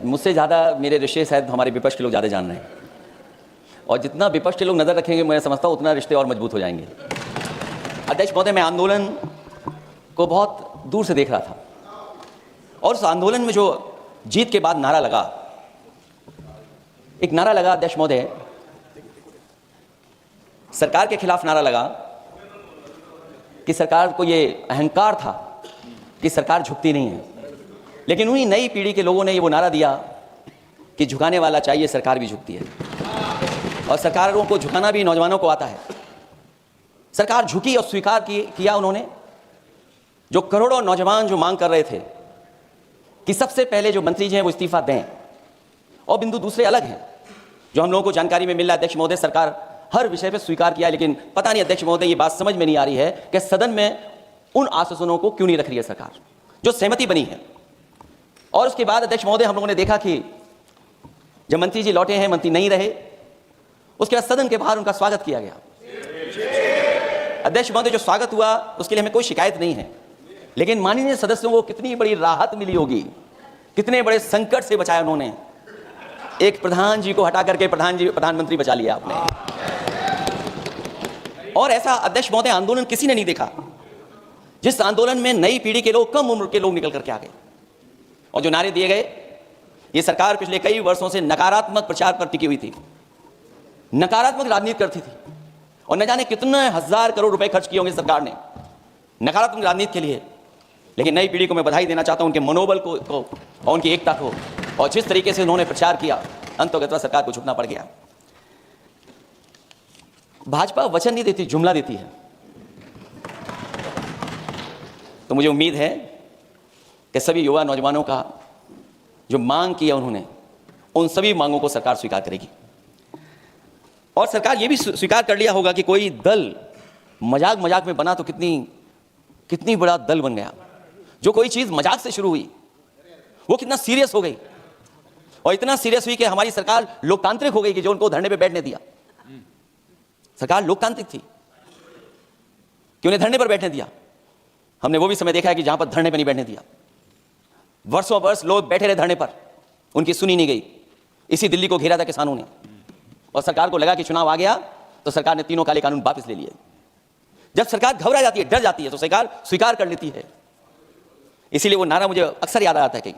मुझसे ज़्यादा मेरे रिश्ते शायद हमारे विपक्ष के लोग ज़्यादा जान रहे हैं, और जितना विपक्ष के लोग नज़र रखेंगे मैं समझता हूँ उतना रिश्ते और मजबूत हो जाएंगे। अध्यक्ष महोदय, मैं आंदोलन को बहुत दूर से देख रहा था, और उस आंदोलन में जो जीत के बाद नारा लगा, एक नारा लगा अध्यक्ष महोदय, सरकार के खिलाफ नारा लगा कि सरकार को ये अहंकार था कि सरकार झुकती नहीं है, लेकिन उन्हीं नई पीढ़ी के लोगों ने ये वो नारा दिया कि झुकाने वाला चाहिए, सरकार भी झुकती है, और सरकारों को झुकाना भी नौजवानों को आता है। सरकार झुकी और स्वीकार किया उन्होंने। जो करोड़ों नौजवान जो मांग कर रहे थे कि सबसे पहले जो मंत्री जी हैं वो इस्तीफा दें, और बिंदु दूसरे अलग हैं जो हम लोगों को जानकारी में मिल रहा है अध्यक्ष महोदय, सरकार हर विषय पर स्वीकार किया, लेकिन पता नहीं अध्यक्ष महोदय ये बात समझ में नहीं आ रही है कि सदन में उन आश्वासनों को क्यों नहीं रख रही है सरकार, जो सहमति बनी है। और उसके बाद अध्यक्ष महोदय हम लोगों ने देखा कि जब मंत्री जी लौटे हैं, मंत्री नहीं रहे, उसके बाद सदन के बाहर उनका स्वागत किया गया। अध्यक्ष महोदय, जो स्वागत हुआ उसके लिए हमें कोई शिकायत नहीं है, लेकिन माननीय सदस्यों को कितनी बड़ी राहत मिली होगी, कितने बड़े संकट से बचाया उन्होंने। एक प्रधान जी को हटा करके प्रधानमंत्री बचा लिया आपने। और ऐसा अध्यक्ष महोदय आंदोलन किसी ने नहीं देखा जिस आंदोलन में नई पीढ़ी के लोग, कम उम्र के लोग निकल करके आ गए, और जो नारे दिए गए। ये सरकार पिछले कई वर्षों से नकारात्मक प्रचार पर टिकी हुई थी, नकारात्मक राजनीति करती थी, और न जाने कितने हजार करोड़ रुपए खर्च किए होंगे सरकार ने नकारात्मक राजनीति के लिए। लेकिन नई पीढ़ी को मैं बधाई देना चाहता हूं, उनके मनोबल को और उनकी एकता को, और जिस तरीके से उन्होंने प्रचार किया, अंततः सरकार को झुकना पड़ गया। भाजपा वचन नहीं देती, जुमला देती है। तो मुझे उम्मीद है कि सभी युवा नौजवानों का जो मांग की है उन्होंने, उन सभी मांगों को सरकार स्वीकार करेगी। और सरकार ये भी स्वीकार कर लिया होगा कि कोई दल मजाक मजाक में बना तो कितनी बड़ा दल बन गया। जो कोई चीज मजाक से शुरू हुई वो कितना सीरियस हो गई, और इतना सीरियस हुई कि हमारी सरकार लोकतांत्रिक हो गई कि जो उनको धरने पे बैठने दिया। सरकार लोकतांत्रिक थी कि उन्हें धरने पर बैठने दिया। हमने वो भी समय देखा है कि जहां पर धरने पर नहीं बैठने दिया, वर्षों वर्ष लोग बैठे रहे धरने पर, उनकी सुनी नहीं गई। इसी दिल्ली को घेरा था किसानों ने, और सरकार को लगा कि चुनाव आ गया तो सरकार ने तीनों काले कानून वापस ले लिए। जब सरकार घबरा जाती है, डर जाती है, तो सरकार स्वीकार कर लेती है। इसीलिए वो नारा मुझे अक्सर याद आता है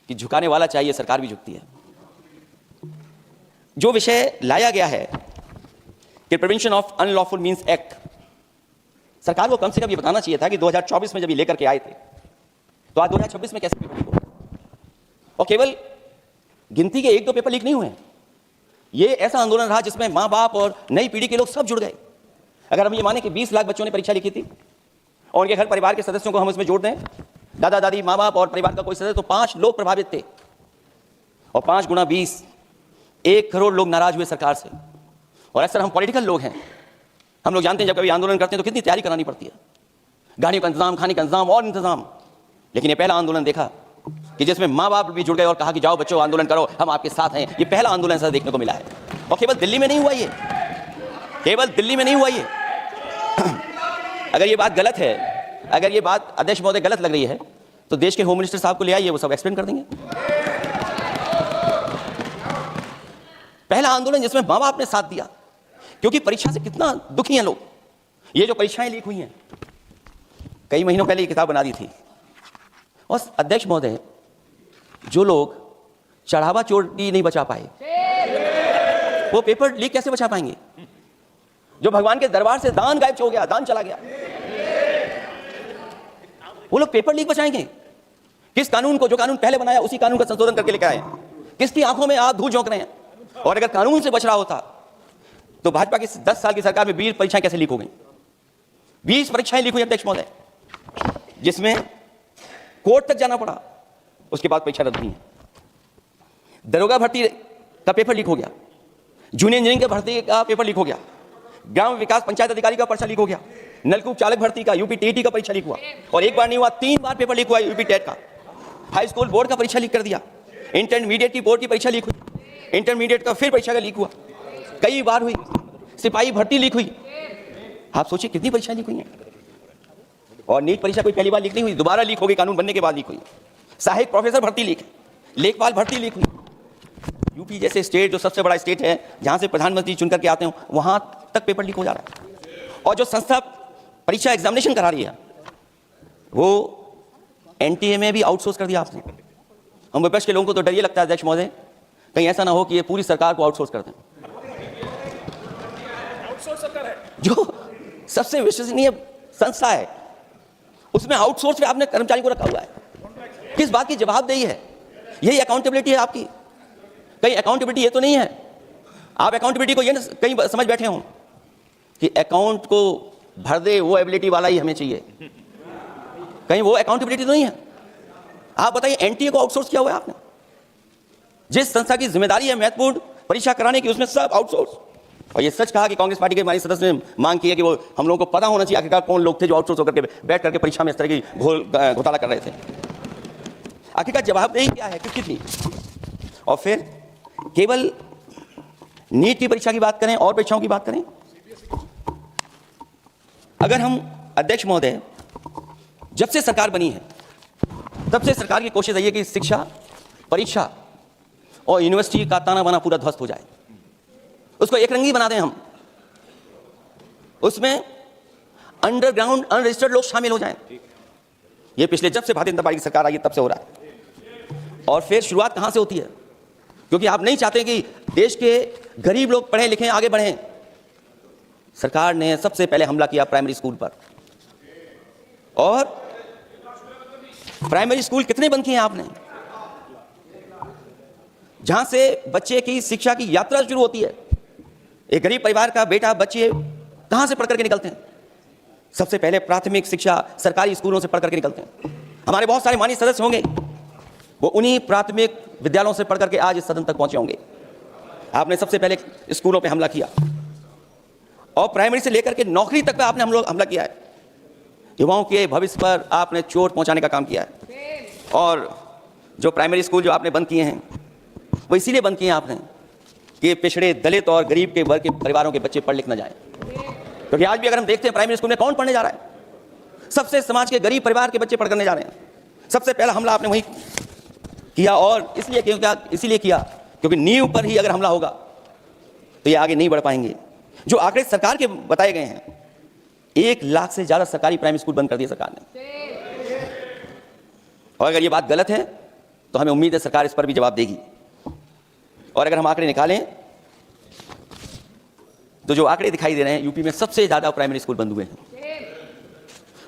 कि झुकाने वाला चाहिए, सरकार भी झुकती है। जो विषय लाया गया है कि prevention of unlawful means act, सरकार को कम से कम ये बताना चाहिए था कि 2024 में जब ये लेकर के आए थे तो आज 2026 में कैसे पेपर लीक हो। और केवल गिनती के 1-2 पेपर लीक नहीं हुए, ये ऐसा आंदोलन रहा जिसमें मां बाप और नई पीढ़ी के लोग सब जुड़ गए। अगर हम ये माने कि 20 लाख बच्चों ने परीक्षा लिखी थी और उनके घर परिवार के सदस्यों को हम इसमें जोड़ दें, दादा दादी, माँ बाप और परिवार का कोई सदस्य, तो 5 लोग प्रभावित थे, और 5 गुना 20, 1 करोड़ लोग नाराज हुए सरकार से। और अक्सर हम पॉलिटिकल लोग हैं, हम लोग जानते हैं जब कभी आंदोलन करते हैं तो कितनी तैयारी करानी पड़ती है, गाड़ियों का इंतजाम, खाने का इंतजाम और इंतजाम। लेकिन ये पहला आंदोलन देखा कि जिसमें माँ बाप भी जुड़ गए और कहा कि जाओ बच्चों आंदोलन करो, हम आपके साथ हैं। ये पहला आंदोलन ऐसा देखने को मिला है, और केवल दिल्ली में नहीं हुआ ये, केवल दिल्ली में नहीं हुआ ये। अगर ये बात गलत है, अगर ये बात अध्यक्ष महोदय गलत लग रही है, तो देश के होम मिनिस्टर साहब को ले आइए, वो सब एक्सप्लेन कर देंगे। पहला आंदोलन जिसमें माँ बाप ने साथ दिया, क्योंकि परीक्षा से कितना दुखी हैं लोग। ये जो परीक्षाएं लीक हुई हैं, कई महीनों पहले ये किताब बना दी थी। और अध्यक्ष महोदय, जो लोग चढ़ावा चोटी नहीं बचा पाए, वो पेपर लीक कैसे बचा पाएंगे? जो भगवान के दरबार से दान गायब हो गया, दान चला गया, वो लोग पेपर लीक बचाएंगे? किस कानून को, जो कानून पहले बनाया उसी कानून का संशोधन करके लेकर आए? किसकी आंखों में आप धूल झोंक रहे हैं? और अगर कानून से बच रहा होता तो भाजपा की 10 साल की सरकार में 20 परीक्षाएं कैसे लीक हो गई? 20 परीक्षाएं लीक हुई अध्यक्ष महोदय, जिसमें कोर्ट तक जाना पड़ा, उसके बाद परीक्षा रद्द हुई है। दरोगा भर्ती का पेपर लीक हो गया, जूनियर इंजीनियरिंग का भर्ती का पेपर लीक हो गया, ग्राम विकास पंचायत अधिकारी का परीक्षा लीक हो गया, नलकूप चालक भर्ती का, यूपी टीटी का परीक्षा लीक हुआ, और एक बार नहीं हुआ 3 बार पेपर लीक हुआ यूपी टेट का। हाई स्कूल बोर्ड का परीक्षा लीक कर दिया, इंटरमीडिएट की बोर्ड की परीक्षा लीक हुई, इंटरमीडिएट का फिर परीक्षा का लीक हुआ, कई बार हुई। सिपाही भर्ती लीक हुई। आप सोचिए कितनी परीक्षा लीक हुई हैं। और नीट परीक्षा कोई पहली बार लीक नहीं हुई, दोबारा लीक हो गई, कानून बनने के बाद लीक हुई। सहायक प्रोफेसर भर्ती लीक है, लेखपाल भर्ती लीक हुई। यूपी जैसे स्टेट जो सबसे बड़ा स्टेट है, जहां से प्रधानमंत्री चुन करके आते हो, वहां तक पेपर लीक हो जा रहा है। और जो संस्था परीक्षा एग्जामिनेशन करा रही है, वो एनटीए में भी आउटसोर्स कर दिया आपने। हम विपक्ष के लोगों को तो डर ये लगता है अध्यक्ष महोदय, कहीं ऐसा ना हो कि ये पूरी सरकार को आउटसोर्स कर दें। जो सबसे विश्वसनीय संस्था है, उसमें आउटसोर्स पे आपने कर्मचारी को रखा हुआ है। किस बात की जवाबदेही है? यही अकाउंटेबिलिटी है आपकी? कहीं अकाउंटेबिलिटी ये तो नहीं है, आप अकाउंटेबिलिटी को ये कहीं समझ बैठे हो कि अकाउंट को भर दे वो एबिलिटी वाला ही हमें चाहिए? कहीं वो अकाउंटेबिलिटी तो नहीं है? आप बताइए, एनटीए को आउटसोर्स किया हुआ है आपने। जिस संस्था की जिम्मेदारी है महत्वपूर्ण परीक्षा कराने की, उसमें सब आउटसोर्स। और ये सच कहा कि कांग्रेस पार्टी के हमारे सदस्य ने मांग की है कि वो हम लोगों को पता होना चाहिए आखिरकार कौन लोग थे जो आउटसोर्स होकर के बैठ करके परीक्षा में इस तरह की घोटाला कर रहे थे। आखिरकार जवाबदेही क्या है, किसकी थी? और फिर केवल नीट की परीक्षा की बात करें और परीक्षाओं की बात करें, अगर हम अध्यक्ष महोदय, जब से सरकार बनी है तब से सरकार की कोशिश है कि शिक्षा, परीक्षा और यूनिवर्सिटी का ताना बाना पूरा ध्वस्त हो जाए, उसको एक रंगी बना दें हम, उसमें अंडरग्राउंड अनरजिस्टर्ड लोग शामिल हो जाएं। ये पिछले जब से भारतीय जनता पार्टी की सरकार आई है तब से हो रहा है। और फिर शुरुआत कहां से होती है? क्योंकि आप नहीं चाहते कि देश के गरीब लोग पढ़ें लिखें आगे बढ़ें। सरकार ने सबसे पहले हमला किया प्राइमरी स्कूल पर। और प्राइमरी स्कूल कितने बंद किए हैं आपने? जहां से बच्चे की शिक्षा की यात्रा शुरू होती है। एक गरीब परिवार का बेटा, बच्चे कहां से पढ़ करके निकलते हैं? सबसे पहले प्राथमिक शिक्षा सरकारी स्कूलों से पढ़ करके निकलते हैं। हमारे बहुत सारे माननीय सदस्य होंगे, वो उन्हीं प्राथमिक विद्यालयों से पढ़ करके आज इस सदन तक पहुंचे होंगे। आपने सबसे पहले स्कूलों पे हमला किया और प्राइमरी से लेकर के नौकरी तक पे आपने हमला किया है। युवाओं के भविष्य पर आपने चोट पहुंचाने का काम किया है। और जो प्राइमरी स्कूल जो आपने बंद किए हैं, वो इसीलिए बंद किए हैं आपने कि पिछड़े, दलित और गरीब के वर्ग के परिवारों के बच्चे पढ़ लिख न जाएं। क्योंकि आज भी अगर हम देखते हैं प्राइमरी स्कूल में कौन पढ़ने जा रहा है? सबसे समाज के गरीब परिवार के बच्चे पढ़ करने जा रहे हैं। सबसे पहला हमला आपने वही किया। और इसलिए किया क्योंकि नींव पर ही अगर हमला होगा तो ये आगे नहीं बढ़ पाएंगे। जो आंकड़े सरकार के बताए गए हैं, 1 लाख से ज्यादा सरकारी प्राइमरी स्कूल बंद कर दिए सरकार ने। और अगर ये बात गलत है तो हमें उम्मीद है सरकार इस पर भी जवाब देगी। और अगर हम आंकड़े निकालें तो जो आंकड़े दिखाई दे रहे हैं, यूपी में सबसे ज्यादा प्राइमरी स्कूल बंद हुए हैं।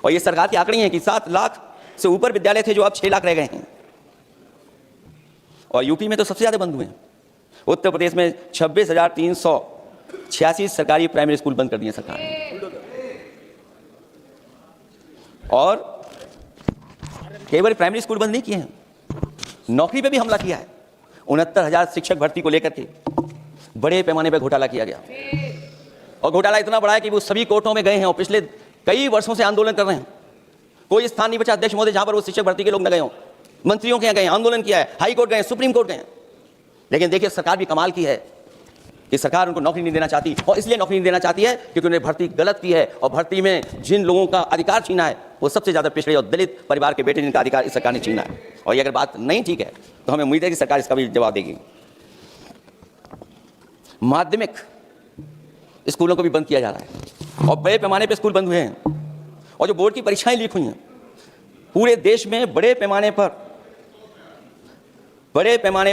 और ये सरकार की आंकड़े हैं कि 7 लाख से ऊपर विद्यालय थे जो अब 6 लाख रह गए हैं। और यूपी में तो सबसे ज्यादा बंद हुए हैं। उत्तर प्रदेश में 26,386 सरकारी प्राइमरी स्कूल बंद कर दिए सरकार ने। और केवल प्राइमरी स्कूल बंद नहीं किए हैं, नौकरी पे भी हमला किया है। 69,000 शिक्षक भर्ती को लेकर के बड़े पैमाने पर घोटाला किया गया। और घोटाला इतना बड़ा है कि वो सभी कोर्टों में गए हैं और पिछले कई वर्षों से आंदोलन कर रहे हैं। कोई स्थान नहीं बचा अध्यक्ष महोदय जहां पर वो शिक्षक भर्ती के लोग न गए हों। मंत्रियों के यहाँ गए, आंदोलन किया है, हाई कोर्ट गए, सुप्रीम कोर्ट गए। लेकिन देखिए सरकार भी कमाल की है कि सरकार उनको नौकरी नहीं देना चाहती। और इसलिए नौकरी नहीं देना चाहती है क्योंकि उन्हें भर्ती गलत की है। और भर्ती में जिन लोगों का अधिकार छीना है वो सबसे ज्यादा पिछड़े और दलित परिवार के बेटे जिनका अधिकार इस सरकार ने छीना है। और ये अगर बात नहीं ठीक है तो हमें उम्मीद है कि सरकार इसका भी जवाब देगी। माध्यमिक स्कूलों को भी बंद किया जा रहा है और बड़े पैमाने पर स्कूल बंद हुए हैं। और जो बोर्ड की परीक्षाएं लीक हुई हैं, पूरे देश में बड़े पैमाने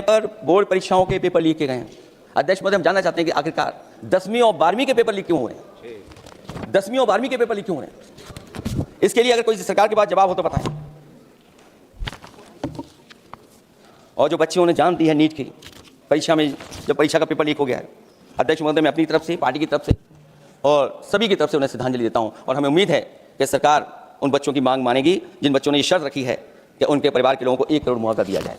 पर बोर्ड परीक्षाओं के पेपर लीक किए गए हैं। अध्यक्ष महोदय, हम जानना चाहते हैं कि आखिरकार 10वीं और 12वीं के पेपर लीक क्यों हुए हैं? 10वीं और 12वीं के पेपर लीक क्यों हुए हैं? इसके लिए अगर कोई सरकार के पास जवाब हो तो बताएं। और जो बच्चों ने जान दी है नीट की परीक्षा में, जब परीक्षा का पेपर लीक हो गया है, अध्यक्ष महोदय, मैं अपनी तरफ से, पार्टी की तरफ से और सभी की तरफ से उन्हें श्रद्धांजलि देता हूं। और हमें उम्मीद है कि सरकार उन बच्चों की मांग मानेगी जिन बच्चों ने ये शर्त रखी है कि उनके परिवार के लोगों को 1 करोड़ मुआवजा दिया जाए।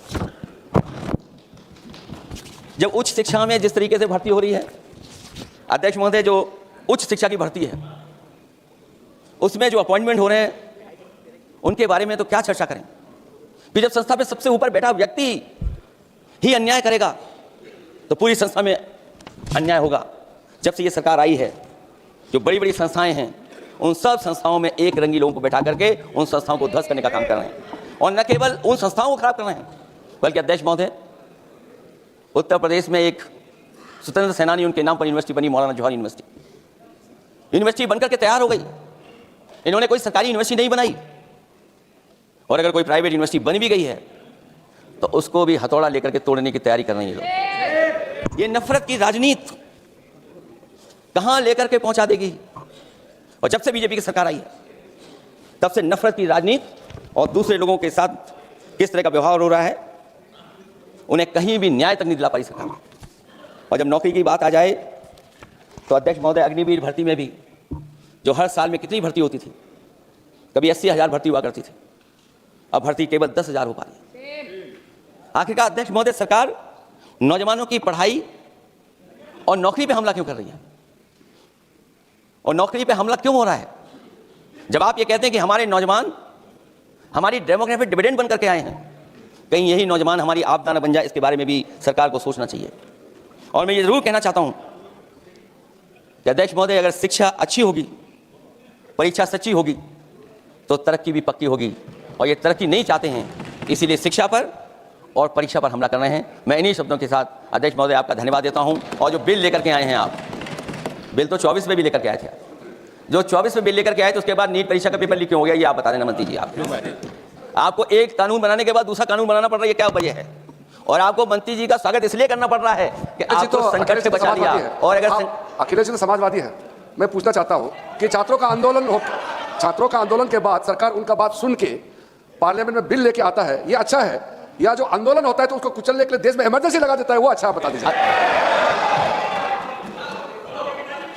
जब उच्च शिक्षा में जिस तरीके से भर्ती हो रही है अध्यक्ष महोदय, जो उच्च शिक्षा की भर्ती है उसमें जो अपॉइंटमेंट हो रहे हैं उनके बारे में तो क्या चर्चा करें कि जब संस्था पे सबसे ऊपर बैठा व्यक्ति ही अन्याय करेगा तो पूरी संस्था में अन्याय होगा। जब से ये सरकार आई है, जो बड़ी बड़ी संस्थाएं हैं उन सब संस्थाओं में एक रंगी लोगों को बैठा करके उन संस्थाओं को ध्वस्त करने का काम कर रहे हैं। और न केवल उन संस्थाओं को खराब कर रहे हैं बल्कि अध्यक्ष महोदय, उत्तर प्रदेश में एक स्वतंत्र सेनानी, उनके नाम पर यूनिवर्सिटी बनी, मौलाना जवाहर यूनिवर्सिटी। यूनिवर्सिटी बनकर के तैयार हो गई। इन्होंने कोई सरकारी यूनिवर्सिटी नहीं बनाई, और अगर कोई प्राइवेट यूनिवर्सिटी बन भी गई है तो उसको भी हथौड़ा लेकर के तोड़ने की तैयारी कर रही है लोग। ये नफरत की राजनीति कहां लेकर के पहुंचा देगी। और जब से बीजेपी की सरकार आई है तब से नफरत की राजनीति और दूसरे लोगों के साथ किस तरह का व्यवहार हो रहा है, उन्हें कहीं भी न्याय तक नहीं दिला पाई सरकार। और जब नौकरी की बात आ जाए तो अध्यक्ष महोदय, अग्निवीर भर्ती में भी जो हर साल में कितनी भर्ती होती थी, कभी 80,000 भर्ती हुआ करती थी, अब भर्ती केवल 10,000 हो पा रही है। आखिरकार अध्यक्ष महोदय, सरकार नौजवानों की पढ़ाई और नौकरी पे हमला क्यों कर रही है, और नौकरी पे हमला क्यों हो रहा है? जब आप ये कहते हैं कि हमारे नौजवान हमारी डेमोग्राफिक डिविडेंड बन करके आए हैं, कहीं यही नौजवान हमारी आपदा न बन जाए, इसके बारे में भी सरकार को सोचना चाहिए। और मैं ये जरूर कहना चाहता हूं कि अध्यक्ष महोदय, अगर शिक्षा अच्छी होगी, परीक्षा सच्ची होगी, तो तरक्की भी पक्की होगी। और ये तरक्की नहीं चाहते हैं, इसीलिए शिक्षा पर और परीक्षा पर हमला कर रहे हैं। मैं इन्हीं शब्दों के साथ अध्यक्ष महोदय आपका धन्यवाद देता हूं। और जो बिल लेकर के आए हैं आप, बिल तो 24 में भी लेकर के आए थे, जो 24 में बिल लेकर के आए तो उसके बाद नीट परीक्षा का पेपर लीक क्यों हो गया, ये आप बता देना मंत्री जी। आपको एक कानून बनाने के बाद दूसरा कानून बनाना पड़ रहा है, क्या वजह है? और आपको मंत्री जी का स्वागत इसलिए करना पड़ रहा है कि आपको संकट से बचा लिया। और अगर अखिलेश जी तो समाजवादी है, मैं पूछना चाहता हूं कि छात्रों का आंदोलन के बाद सरकार उनका बात सुन के पार्लियामेंट में बिल लेके आता है, ये अच्छा है, या जो आंदोलन होता है तो उसको कुचलने के लिए देश में इमरजेंसी लगा देता है, वो अच्छा है? बता दीजिए।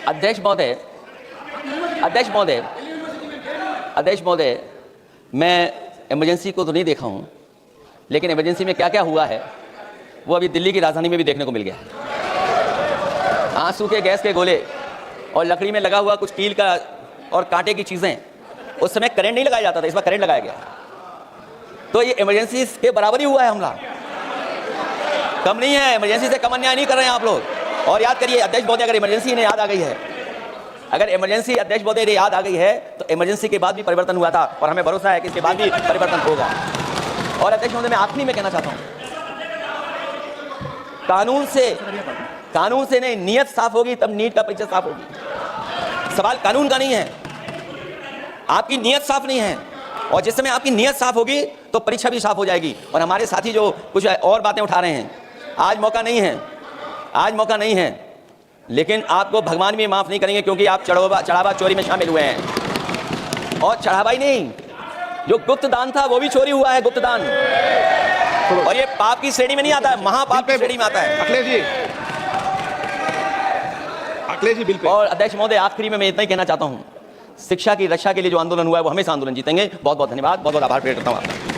अध्यक्ष महोदय, मैं इमरजेंसी को तो नहीं देखा हूं, लेकिन इमरजेंसी में क्या क्या हुआ है वो अभी दिल्ली की राजधानी में भी देखने को मिल गया। आंसू के गैस के गोले और लकड़ी में लगा हुआ कुछ कील का और कांटे की चीजें, उस समय करंट नहीं लगाया जाता था, इस बार करंट लगाया गया। तो ये इमरजेंसी के बराबर ही हुआ है हमला, कम नहीं है। इमरजेंसी से कम अन्याय नहीं कर रहे हैं आप लोग। और याद करिए अध्यक्ष महोदय, अगर इमरजेंसी इन्हें याद आ गई है, अगर इमरजेंसी अध्यक्ष महोदय इन्हें याद आ गई है, तो इमरजेंसी के बाद भी परिवर्तन हुआ था, और हमें भरोसा है कि इसके बाद भी परिवर्तन होगा। और अध्यक्ष महोदय, मैं आखिरी में कहना चाहता हूं, कानून से नहीं, नियत साफ होगी तब नीट का परीक्षा साफ होगी। सवाल कानून का नहीं है, आपकी नियत साफ नहीं है। और जिस समय आपकी नियत साफ होगी तो परीक्षा भी साफ हो जाएगी। और हमारे साथी जो कुछ और बातें उठा रहे हैं, आज मौका नहीं है, लेकिन आपको भगवान भी माफ नहीं करेंगे, क्योंकि आप चढ़ावा चोरी में शामिल हुए हैं। और चढ़ावा ही नहीं, जो गुप्त दान था वो भी चोरी हुआ है, गुप्त दान। और ये पाप की श्रेणी में नहीं आता है, महापाप की श्रेणी में आता है। Akhilesh ji bill pay. और अध्यक्ष महोदय, आखिरी में मैं इतना ही कहना चाहता हूं, शिक्षा की रक्षा के लिए जो आंदोलन हुआ है वो हमेशा आंदोलन जीतेंगे। बहुत बहुत धन्यवाद, बहुत बहुत आभार प्रकट करता हूं आपका।